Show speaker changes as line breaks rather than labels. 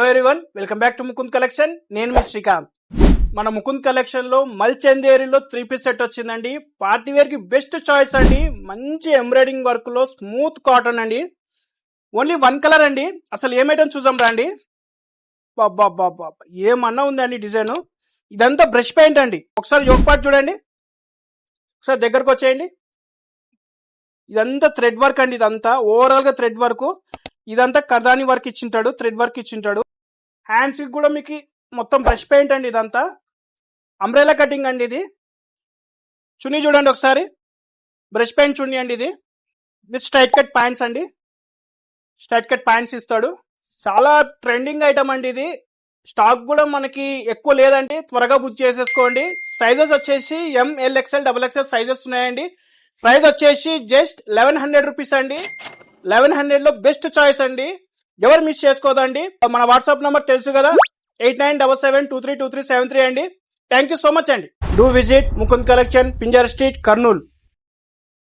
Everyone, welcome back to Mukund collection. నేను మీ శ్రీకాంత్. మన Mukund collection లో మల్చందేరిలో 3 పీస్ సెట్ వచ్చిందండి. పార్టీ వేర్ కి బెస్ట్ చాయిస్ అండి. మంచి ఎంబ్రాయిడింగ్ వర్క్ లో స్మూత్ కాటన్ అండి. ఓన్లీ 1 కలర్ అండి. అసలు ఏమైటం చూద్దాం రండి. బాబా ఏమన్నా ఉందండి డిజైన్. ఇదంతా బ్రష్ పెయింట్ అండి. ఒకసారి యోగ్ పార్ట్ చూడండి, ఒకసారి దగ్గరకు వచ్చేయండి. ఇదంతా థ్రెడ్ వర్క్ అండి. ఇదంతా ఓవరాల్ గా థ్రెడ్ వర్క్. ఇదంతా కర్దాని వర్క్ ఇచ్చింటాడు, థ్రెడ్ వర్క్ ఇచ్చింటాడు. హ్యాండ్స్ కి కూడా మీకు మొత్తం బ్రష్ పెయింట్ అండి. ఇదంతా అంబ్రెలా కటింగ్ అండి. ఇది చున్నీ చూడండి ఒకసారి, బ్రష్ పెయింట్ చున్నీ అండి. ఇది విత్ స్ట్రైట్ కట్ ప్యాంట్స్ అండి. స్ట్రైట్ కట్ ప్యాంట్స్ ఇస్తాడు. చాలా ట్రెండింగ్ ఐటమ్ అండి. ఇది స్టాక్ కూడా మనకి ఎక్కువ లేదండి. త్వరగా బుక్ చేసేసుకోండి. సైజెస్ వచ్చేసి ML XL XXL సైజెస్ ఉన్నాయండి. ప్రైస్ వచ్చేసి జస్ట్ 1100 రూపీస్ అండి. 1100 లో బెస్ట్ చాయిస్ అండి. ఎవరు మిస్ చేసుకోదండి. మన వాట్సాప్ నంబర్ తెలుసు కదా, 8977232373 అండి. థ్యాంక్ యూ సో మచ్ అండి. Do visit Mukund collection, Pinjar street, Kurnool.